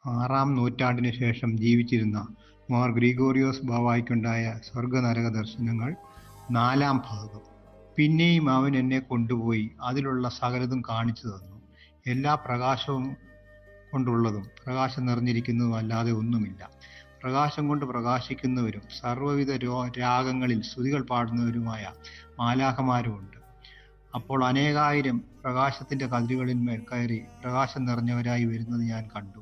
6-ാം നൂറ്റാണ്ടിനു ശേഷം ജീവിച്ചിരുന്ന മാർ ഗ്രിഗോറിയോസ് ബാവായ്ക്കുണ്ടായ സ്വർഗനരക ദർശനങ്ങൾ 4-ാം ഭാഗം. പിന്നെയും അവൻ എന്നെ കൊണ്ടുപോയി അതിലുള്ള സകലതും കാണിച്ചു തന്നു. എല്ലാ പ്രകാശവും കൊണ്ടുള്ളതും പ്രകാശം നിറഞ്ഞിരിക്കുന്നതും അല്ലാതെ ഒന്നുമില്ല. പ്രകാശം കൊണ്ട് പ്രകാശിക്കുന്നവരും സർവ്വവിധ രാഗങ്ങളിൽ സ്തുതികൾ പാടുന്നവരുമായ മാലാഖമാരുമുണ്ട്. അപ്പോൾ അനേകായിരം പ്രകാശത്തിന്റെ കതിരുകളിന്മേൽ കയറി പ്രകാശം നിറഞ്ഞവരായി വരുന്നത് ഞാൻ കണ്ടു.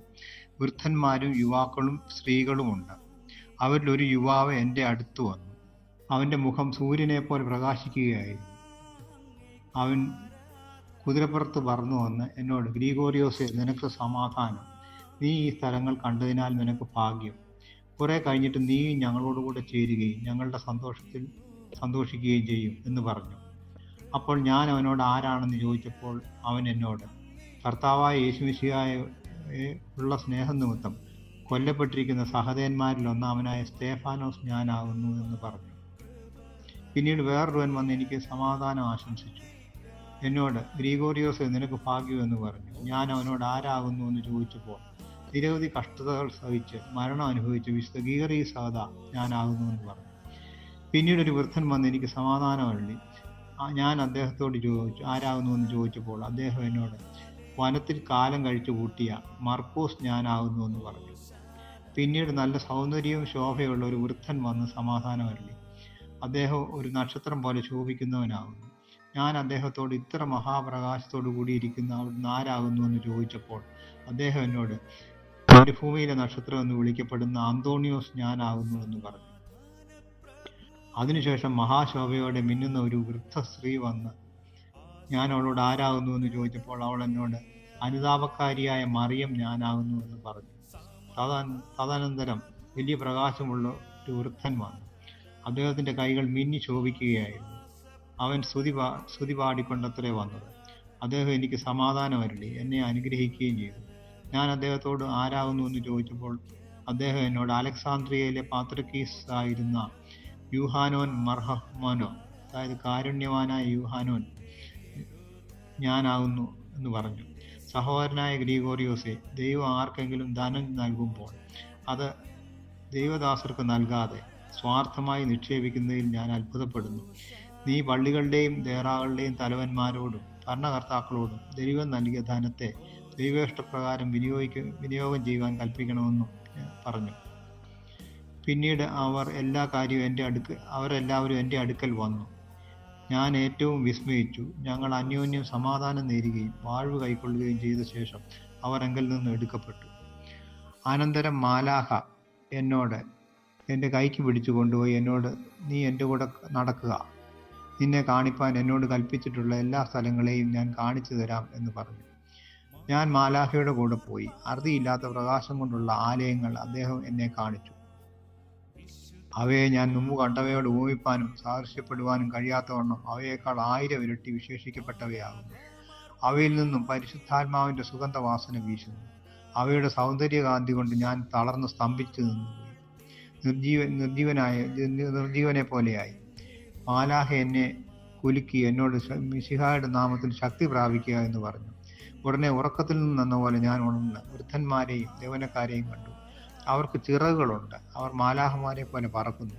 വൃദ്ധന്മാരും യുവാക്കളും സ്ത്രീകളുമുണ്ട്. അവരിൽ ഒരു യുവാവ് എൻ്റെ അടുത്ത് വന്നു. അവൻ്റെ മുഖം സൂര്യനെ പോലെ പ്രകാശിക്കുകയായിരുന്നു. അവൻ കുതിരപ്പുറത്ത് പറന്നു വന്ന് എന്നോട്, ഗ്രിഗോറിയോസേ, നിനക്ക് സമാധാനം. നീ ഈ സ്ഥലങ്ങൾ കണ്ടതിനാൽ നിനക്ക് ഭാഗ്യം. കുറെ കഴിഞ്ഞിട്ട് നീ ഞങ്ങളോടുകൂടെ ചേരുകയും ഞങ്ങളുടെ സന്തോഷത്തിൽ സന്തോഷിക്കുകയും ചെയ്യും എന്ന് പറഞ്ഞു. അപ്പോൾ ഞാൻ അവനോട് ആരാണെന്ന് ചോദിച്ചപ്പോൾ അവൻ എന്നോട്, കർത്താവായ യേശുമിശിഹായുള്ള സ്നേഹം നിമിത്തം കൊല്ലപ്പെട്ടിരിക്കുന്ന സഹദേന്മാരിൽ ഒന്നാമനായ സ്തേഫാനോസ് ഞാനാകുന്നു എന്ന് പറഞ്ഞു. പിന്നീട് വേറൊരുവൻ വന്ന് എനിക്ക് സമാധാനം ആശംസിച്ചു. എന്നോട്, ഗ്രിഗോറിയോസേ, നിനക്ക് ഭാഗ്യം എന്ന് പറഞ്ഞു. ഞാൻ അവനോട് ആരാകുന്നു എന്ന് ചോദിച്ചപ്പോൾ, നിരവധി കഷ്ടതകൾ സഹിച്ച് മരണം അനുഭവിച്ച് വിശുദ്ധ ഗീഗറിസാദ ഞാനാകുന്നു എന്ന് പറഞ്ഞു. പിന്നീട് ഒരു വൃദ്ധൻ വന്ന് എനിക്ക് സമാധാനം അരുളി. ഞാൻ അദ്ദേഹത്തോട് ചോദിച്ചു, ആരാകുന്നു എന്ന് ചോദിച്ചപ്പോൾ അദ്ദേഹം എന്നോട്, വനത്തിൽ കാലം കഴിച്ചു കൂട്ടിയ മർക്കോസ് ഞാനാകുന്നു എന്ന് പറഞ്ഞു. പിന്നീട് നല്ല സൗന്ദര്യവും ശോഭയുള്ള ഒരു വൃദ്ധൻ വന്ന് സമാധാനം അരുളി. അദ്ദേഹം ഒരു നക്ഷത്രം പോലെ ശോഭിക്കുന്നവനാകുന്നു. ഞാൻ അദ്ദേഹത്തോട്, ഇത്ര മഹാപ്രകാശത്തോടു കൂടിയിരിക്കുന്ന അവിടുന്ന് ആരാകുന്നു എന്ന് ചോദിച്ചപ്പോൾ അദ്ദേഹം എന്നോട്, മരുഭൂമിയിലെ നക്ഷത്രം എന്ന് വിളിക്കപ്പെടുന്ന അന്തോണിയോസ് ഞാനാകുന്നു എന്ന് പറഞ്ഞു. അതിനുശേഷം മഹാശോഭയോടെ മിന്നുന്ന ഒരു വൃദ്ധ സ്ത്രീ വന്ന് ഞാൻ അവളോട് ആരാകുന്നു എന്ന് ചോദിച്ചപ്പോൾ അവൾ എന്നോട്, അനുതാപക്കാരിയായ മറിയം ഞാനാകുന്നു എന്ന് പറഞ്ഞു. തദനന്തരം വലിയ പ്രകാശമുള്ള ഒരു വൃദ്ധൻ വന്നു. അദ്ദേഹത്തിന്റെ കൈകൾ മിന്നി ശോഭിക്കുകയായിരുന്നു. അവൻ സ്തുതി പാടിക്കൊണ്ടത്രേ വന്നത്. അദ്ദേഹം എനിക്ക് സമാധാനം അരുളി, എന്നെ അനുഗ്രഹിക്കുകയും ചെയ്തു. ഞാൻ അദ്ദേഹത്തോട് ആരാകുന്നു എന്ന് ചോദിച്ചപ്പോൾ അദ്ദേഹം എന്നോട്, അലക്സാന്ദ്രിയയിലെ പാത്രിക്കീസ് ആയിരുന്ന യൂഹാനോൻ മർഹമാനോ, അതായത് കാരുണ്യവാനായ യൂഹാനോൻ ഞാനാകുന്നു എന്ന് പറഞ്ഞു. സഹോദരനായ ഗ്രിഗോറിയോസേ, ദൈവം ആർക്കെങ്കിലും ധനം നൽകുമ്പോൾ അത് ദൈവദാസർക്ക് നൽകാതെ സ്വാർത്ഥമായി നിക്ഷേപിക്കുന്നതിൽ ഞാൻ അത്ഭുതപ്പെടുന്നു. നീ പള്ളികളുടെയും ദേറാകളുടെയും തലവന്മാരോടും ഭരണകർത്താക്കളോടും ദൈവം നൽകിയ ധനത്തെ ദൈവേഷ്ടപ്രകാരം വിനിയോഗം ചെയ്യുവാൻ കൽപ്പിക്കണമെന്നും പറഞ്ഞു. പിന്നീട് അവരെല്ലാവരും എൻ്റെ അടുക്കൽ വന്നു. ഞാൻ ഏറ്റവും വിസ്മയിച്ചു. ഞങ്ങൾ അന്യോന്യം സമാധാനം നേരുകയും വാഴ്വ് കൈക്കൊള്ളുകയും ചെയ്ത ശേഷം അവർ എങ്കിൽ നിന്ന് എടുക്കപ്പെട്ടു. അനന്തരം മാലാഖ എന്നോട് എൻ്റെ കൈക്ക് പിടിച്ചു കൊണ്ടുപോയി എന്നോട്, നീ എൻ്റെ കൂടെ നടക്കുക. നിന്നെ കാണിപ്പാൻ എന്നോട് കൽപ്പിച്ചിട്ടുള്ള എല്ലാ സ്ഥലങ്ങളെയും ഞാൻ കാണിച്ചു തരാം എന്ന് പറഞ്ഞു. ഞാൻ മാലാഖയുടെ കൂടെ പോയി. അറുതിയില്ലാത്ത പ്രകാശം കൊണ്ടുള്ള ആലയങ്ങൾ അദ്ദേഹം എന്നെ കാണിച്ചു. അവയെ ഞാൻ മുമ്പ് കണ്ടവയോട് ഉപമിപ്പാനും സാദൃശ്യപ്പെടുവാനും കഴിയാത്തവണ്ണം അവയേക്കാൾ 1000 ഇരട്ടി വിശേഷിക്കപ്പെട്ടവയാകുന്നു. അവയിൽ നിന്നും പരിശുദ്ധാത്മാവിന്റെ സുഗന്ധവാസന വീശുന്നു. അവയുടെ സൗന്ദര്യകാന്തി കൊണ്ട് ഞാൻ തളർന്ന് സ്തംഭിച്ചു നിന്നുപോയി. നിർജീവനെ പോലെയായി. മാലാഖ എന്നെ കുലുക്കി എന്നോട്, മിശിഹായുടെ നാമത്തിൽ ശക്തി പ്രാപിക്കുക എന്ന് പറഞ്ഞു. ഉടനെ ഉറക്കത്തിൽ നിന്നെന്ന പോലെ ഞാൻ ഉണർന്ന് വൃദ്ധന്മാരെയും യൗവനക്കാരെയും കണ്ടു. അവർക്ക് ചിറകുകളുണ്ട്. അവർ മാലാഖമാരെ പോലെ പറക്കുന്നു.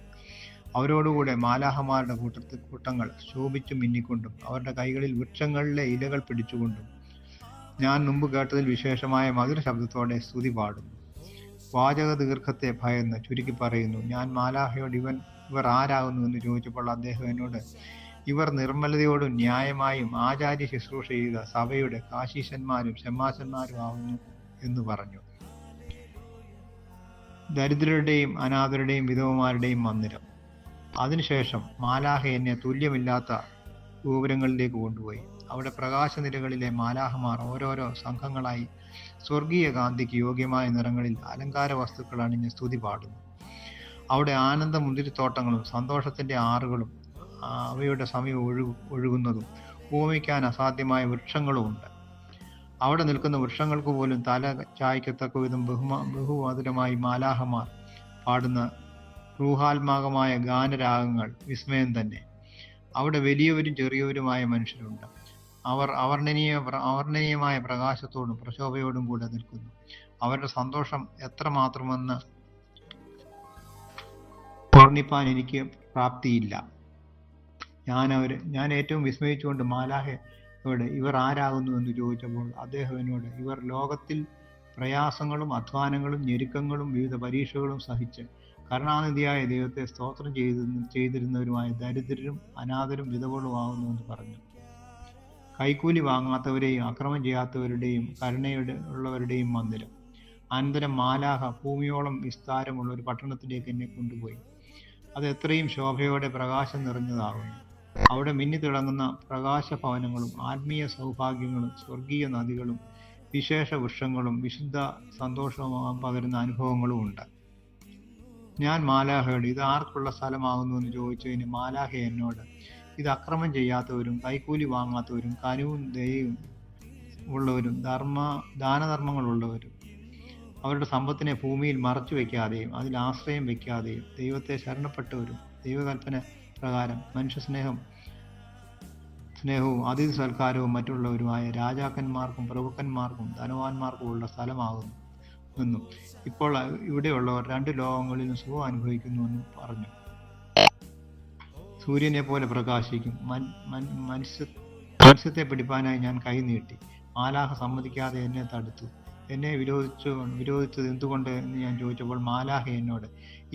അവരോടുകൂടെ മാലാഖമാരുടെ കൂട്ടങ്ങൾ ശോഭിച്ചു മിന്നിക്കൊണ്ടും അവരുടെ കൈകളിൽ വൃക്ഷങ്ങളിലെ ഇലകൾ പിടിച്ചുകൊണ്ടും ഞാൻ മുമ്പ് കേട്ടതിൽ വിശേഷമായ മധുര ശബ്ദത്തോടെ സ്തുതി പാടുന്നു. വാചക ദീർഘത്തെ ഭയന്ന് ചുരുക്കി പറയുന്നു. ഞാൻ മാലാഖയോട് ഇവർ ആരാകുന്നു എന്ന് ചോദിച്ചപ്പോൾ അദ്ദേഹം എന്നോട്, ഇവർ നിർമ്മലതയോടും ന്യായമായും ആചാര്യ ശുശ്രൂഷ ചെയ്ത സഭയുടെ കാശീശന്മാരും ഷമ്മാശന്മാരും ആവുന്നു എന്ന് പറഞ്ഞു. ദരിദ്രരുടെയും അനാഥരുടെയും വിധവമാരുടെയും മന്ദിരം. അതിനുശേഷം മാലാഖ എന്നെ തുല്യമില്ലാത്ത ഗോപുരങ്ങളിലേക്ക് കൊണ്ടുപോയി. അവിടെ പ്രകാശനിരകളിലെ മാലാഖമാർ ഓരോരോ സംഘങ്ങളായി സ്വർഗീയ കാന്തിക്ക് യോഗ്യമായ നിറങ്ങളിൽ അലങ്കാര വസ്തുക്കൾ അണിഞ്ഞ് സ്തുതി പാടുന്നു. അവിടെ ആനന്ദ മുന്തിരിത്തോട്ടങ്ങളും സന്തോഷത്തിന്റെ ആറുകളും അവയുടെ സമയം ഒഴുകുന്നതും ഭൂമിക്കാൻ അസാധ്യമായ വൃക്ഷങ്ങളും ഉണ്ട്. അവിടെ നിൽക്കുന്ന വൃക്ഷങ്ങൾക്ക് പോലും തല ചായ്ക്കത്തക്ക വിധം ബഹുമധുരമായി മാലാഖമാർ പാടുന്ന റൂഹാത്മാകമായ ഗാനരാഗങ്ങൾ വിസ്മയം തന്നെ. അവിടെ വലിയവരും ചെറിയവരുമായ മനുഷ്യരുണ്ട്. അവർ അവർണ്ണനീയമായ പ്രകാശത്തോടും പ്രശോഭയോടും കൂടെ നിൽക്കുന്നു. അവരുടെ സന്തോഷം എത്രമാത്രമെന്ന് വർണ്ണിപ്പാൻ എനിക്ക് പ്രാപ്തിയില്ല. ഞാൻ ഏറ്റവും വിസ്മയിച്ചുകൊണ്ട് മാലാഖയോട് ഇവർ ആരാകുന്നു എന്ന് ചോദിച്ചപ്പോൾ അദ്ദേഹം എന്നോട്, ഇവർ ലോകത്തിൽ പ്രയാസങ്ങളും അധ്വാനങ്ങളും ഞെരുക്കങ്ങളും വിവിധ പരീക്ഷകളും സഹിച്ച് കരുണാനിധിയായ ദൈവത്തെ സ്തോത്രം ചെയ്തിരുന്നവരുമായ ദരിദ്രരും അനാഥരും വിധവകളുമാകുന്നു എന്ന് പറഞ്ഞു. കൈക്കൂലി വാങ്ങാത്തവരെയും അക്രമം ചെയ്യാത്തവരുടെയും കരുണയുള്ളവരുടെയും മന്ദിരം. അനന്തരം മാലാഖ ഭൂമിയോളം വിസ്താരമുള്ള ഒരു പട്ടണത്തിലേക്ക് എന്നെ കൊണ്ടുപോയി. അത് എത്രയും ശോഭയോടെ പ്രകാശം നിറഞ്ഞതാകുന്നു. അവിടെ മിന്നിത്തിളങ്ങുന്ന പ്രകാശഭവനങ്ങളും ആത്മീയ സൗഭാഗ്യങ്ങളും സ്വർഗീയ നദികളും വിശേഷ വൃക്ഷങ്ങളും വിശുദ്ധ സന്തോഷവും പകരുന്ന അനുഭവങ്ങളും ഉണ്ട്. ഞാൻ മാലാഖയോട് ഇത് ആർക്കുള്ള സ്ഥലമാകുന്നു എന്ന് ചോദിച്ചതിന് മാലാഖ എന്നോട്, ഇത് അക്രമം ചെയ്യാത്തവരും കൈക്കൂലി വാങ്ങാത്തവരും കനിവും ദയയും ഉള്ളവരും ദാനധർമ്മങ്ങളുള്ളവരും അവരുടെ സമ്പത്തിനെ ഭൂമിയിൽ മറച്ചു വയ്ക്കാതെയും അതിൽ ആശ്രയം വയ്ക്കാതെയും ദൈവത്തെ ശരണപ്പെട്ടവരും ദൈവകൽപ്പന പ്രകാരം മനുഷ്യസ്നേഹവും അതിഥി സൽക്കാരവും മറ്റുള്ളവരുമായ രാജാക്കന്മാർക്കും പ്രഭുക്കന്മാർക്കും ധനവാന്മാർക്കും ഉള്ള സ്ഥലമാകുന്നു എന്നും ഇപ്പോൾ ഇവിടെയുള്ളവർ 2 ലോകങ്ങളിലും സുഖം അനുഭവിക്കുന്നുവെന്നും പറഞ്ഞു. സൂര്യനെ പോലെ പ്രകാശിക്കും. മത്സ്യത്തെ പിടിപ്പാനായി ഞാൻ കൈ നീട്ടി. മാലാഖ സമ്മതിക്കാതെ എന്നെ തടുത്തു. എന്നെ വിരോധിച്ചത് എന്തുകൊണ്ട് എന്ന് ഞാൻ ചോദിച്ചപ്പോൾ മാലാഖ എന്നോട്,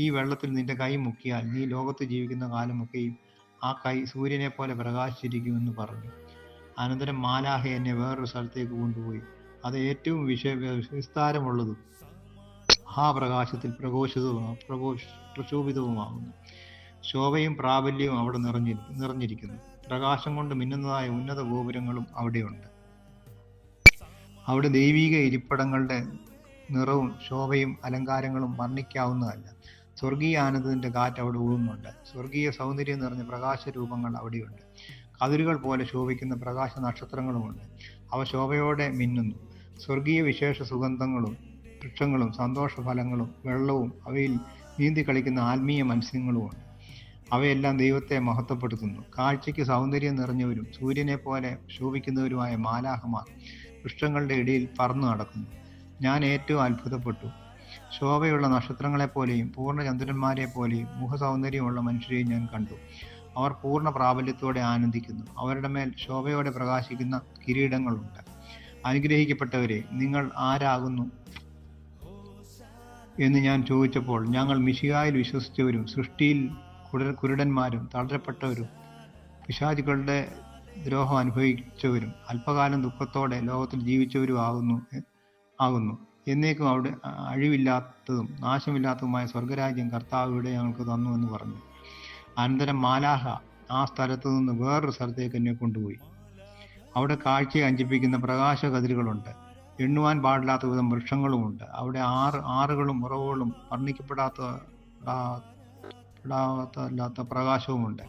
ഈ വെള്ളത്തിൽ നിന്റെ കൈ മുക്കിയാൽ നീ ലോകത്ത് ജീവിക്കുന്ന കാലമൊക്കെയും ആ കൈ സൂര്യനെ പോലെ പ്രകാശിച്ചിരിക്കുമെന്ന് പറഞ്ഞു. അനന്തരം മാലാഖ എന്നെ വേറൊരു സ്ഥലത്തേക്ക് കൊണ്ടുപോയി. അത് ഏറ്റവും വിസ്താരമുള്ളതും മഹാപ്രകാശത്തിൽ പ്രശോഭിതവുമാകുന്നു. ശോഭയും പ്രാബല്യവും അവിടെ നിറഞ്ഞിരിക്കുന്നു. പ്രകാശം കൊണ്ട് മിന്നുന്നതായ ഉന്നത ഗോപുരങ്ങളും അവിടെയുണ്ട്. അവിടെ ദൈവിക ഇരിപ്പിടങ്ങളുടെ നിറവും ശോഭയും അലങ്കാരങ്ങളും വർണ്ണിക്കാവുന്നതല്ല. സ്വർഗീയ ആനന്ദത്തിന്റെ കാറ്റ് അവിടെ ഊതുന്നുണ്ട്. സ്വർഗീയ സൗന്ദര്യം നിറഞ്ഞ പ്രകാശ രൂപങ്ങൾ അവിടെയുണ്ട്. കതിരുകൾ പോലെ ശോഭിക്കുന്ന പ്രകാശ നക്ഷത്രങ്ങളുമുണ്ട്. അവ ശോഭയോടെ മിന്നുന്നു. സ്വർഗീയ വിശേഷ സുഗന്ധങ്ങളും വൃക്ഷങ്ങളും സന്തോഷഫലങ്ങളും വെള്ളവും അവയിൽ നീന്തി കളിക്കുന്ന ആത്മീയ മത്സ്യങ്ങളുമുണ്ട്. അവയെല്ലാം ദൈവത്തെ മഹത്വപ്പെടുത്തുന്നു. കാഴ്ചയ്ക്ക് സൗന്ദര്യം നിറഞ്ഞവരും സൂര്യനെ പോലെ ശോഭിക്കുന്നവരുമായ മാലാഖമാർ വൃക്ഷങ്ങളുടെ ഇടയിൽ പറന്നു നടക്കുന്നു. ഞാൻ ഏറ്റവും അത്ഭുതപ്പെട്ടു. ശോഭയുള്ള നക്ഷത്രങ്ങളെപ്പോലെയും പൂർണ്ണചന്ദ്രന്മാരെ പോലെയും മുഖസൗന്ദര്യമുള്ള മനുഷ്യരെയും ഞാൻ കണ്ടു. അവർ പൂർണ്ണ പ്രാബല്യത്തോടെ ആനന്ദിക്കുന്നു. അവരുടെ മേൽ ശോഭയോടെ പ്രകാശിക്കുന്ന കിരീടങ്ങളുണ്ട്. അനുഗ്രഹിക്കപ്പെട്ടവരെ, നിങ്ങൾ ആരാകുന്നു എന്ന് ഞാൻ ചോദിച്ചപ്പോൾ, ഞങ്ങൾ മിശിഹായിൽ വിശ്വസിച്ചവരും സൃഷ്ടിയിൽ കുരുടന്മാരും തളരപ്പെട്ടവരും പിശാചുക്കളുടെ ദ്രോഹം അനുഭവിച്ചവരും അല്പകാലം ദുഃഖത്തോടെ ലോകത്തിൽ ജീവിച്ചവരും ആകുന്നു. എന്നേക്കും അവിടെ അഴിവില്ലാത്തതും നാശമില്ലാത്തതുമായ സ്വർഗരാജ്യം കർത്താവ് ഇവിടെ ഞങ്ങൾക്ക് തന്നു എന്ന് പറഞ്ഞു. അനന്തരം മാലാഖ ആ സ്ഥലത്തു നിന്ന് വേറൊരു സ്ഥലത്തേക്ക് എന്നെ കൊണ്ടുപോയി. അവിടെ കാഴ്ചയെ അഞ്ചിപ്പിക്കുന്ന പ്രകാശ കതിരുകളുണ്ട്. എണ്ണുവാൻ പാടില്ലാത്ത വിധം വൃക്ഷങ്ങളുമുണ്ട്. അവിടെ ആറുകളും ഉറവുകളും വർണ്ണിക്കപ്പെടാത്ത പ്രകാശവുമുണ്ട്.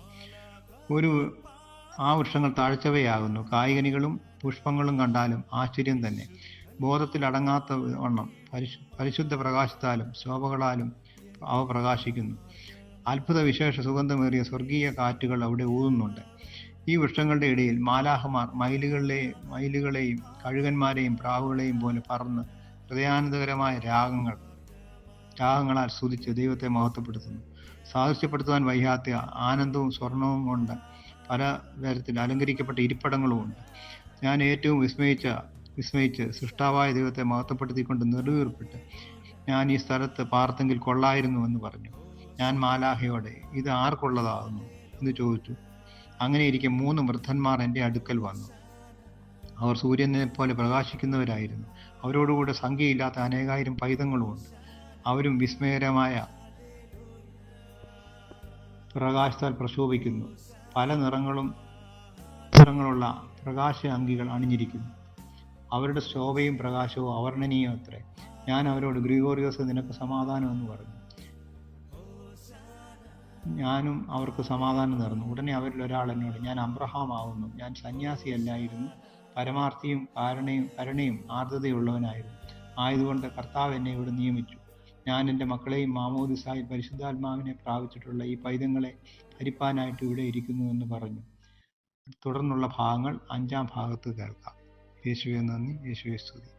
ആ വൃക്ഷങ്ങൾ താഴ്ചവയാകുന്നു. കായ്കനികളും പുഷ്പങ്ങളും കണ്ടാലും ആശ്ചര്യം തന്നെ. ബോധത്തിൽ അടങ്ങാത്ത വണ്ണം പരിശുദ്ധ പ്രകാശത്താലും ശോഭകളാലും അവ പ്രകാശിക്കുന്നു. അത്ഭുത വിശേഷ സുഗന്ധമേറിയ സ്വർഗീയ കാറ്റുകൾ അവിടെ ഊതുന്നുണ്ട്. ഈ വൃക്ഷങ്ങളുടെ ഇടയിൽ മാലാഖമാർ മയിലുകളെയും കഴുകന്മാരെയും പ്രാവുകളെയും പോലെ പറന്ന് ഹൃദയാനന്ദകരമായ രാഗങ്ങളാൽ സ്തുതിച്ച് ദൈവത്തെ മഹത്വപ്പെടുത്തുന്നു. സാദൃശ്യപ്പെടുത്തുവാൻ വയ്യാത്ത ആനന്ദവും സ്വർണവും കൊണ്ട് പല തരത്തിൽ അലങ്കരിക്കപ്പെട്ട ഇരിപ്പിടങ്ങളുമുണ്ട്. ഞാൻ ഏറ്റവും വിസ്മയിച്ച് സൃഷ്ടാവായ ദൈവത്തെ മഹത്വപ്പെടുത്തിക്കൊണ്ട് നെടുവീർപ്പിട്ട്, ഞാൻ ഈ സ്ഥലത്ത് പാർത്തെങ്കിൽ കൊള്ളായിരുന്നു എന്ന് പറഞ്ഞു. ഞാൻ മാലാഖയോടെ ഇത് ആർക്കുള്ളതാകുന്നു എന്ന് ചോദിച്ചു. അങ്ങനെ ഇരിക്കെ 3 വൃദ്ധന്മാർ എൻ്റെ അടുക്കൽ വന്നു. അവർ സൂര്യനെ പോലെ പ്രകാശിക്കുന്നവരായിരുന്നു. അവരോടുകൂടെ സംഖ്യയില്ലാത്ത അനേകായിരം പൈതങ്ങളുമുണ്ട്. അവരും വിസ്മയകരമായ പ്രകാശത്താൽ പ്രശോഭിക്കുന്നു. പല നിറങ്ങളുള്ള പ്രകാശ അങ്കികൾ അണിഞ്ഞിരിക്കുന്നു. അവരുടെ ശോഭയും പ്രകാശവും അവർണ്ണനീയം അത്രേ. ഞാൻ അവരോട്, ഗ്രിഗോറിയോസ്, നിനക്ക് സമാധാനം എന്ന് പറഞ്ഞു. ഞാനും അവർക്ക് സമാധാനം നേർന്നു. ഉടനെ അവരിൽ ഒരാൾ എന്നോട്, ഞാൻ അബ്രഹാം ആവുന്നു. ഞാൻ സന്യാസിയല്ലായിരുന്നു, പരമാർത്ഥിയും കരുണയും ആർദ്രതയുള്ളവനായിരുന്നു. ആയതുകൊണ്ട് കർത്താവ് എന്നെ ഇവിടെ നിയമിച്ചു. ഞാൻ എൻ്റെ മക്കളെയും മാമോദിസായിൽ പരിശുദ്ധാത്മാവിനെ പ്രാപിച്ചിട്ടുള്ള ഈ പൈതങ്ങളെ ഭരിപ്പാനായിട്ട് ഇവിടെ ഇരിക്കുന്നു എന്ന് പറഞ്ഞു. തുടർന്നുള്ള ഭാഗങ്ങൾ 5-ാം ഭാഗത്ത് കേൾക്കാം. യേശുവേ നന്ദി, യേശുവേ സ്തുതി.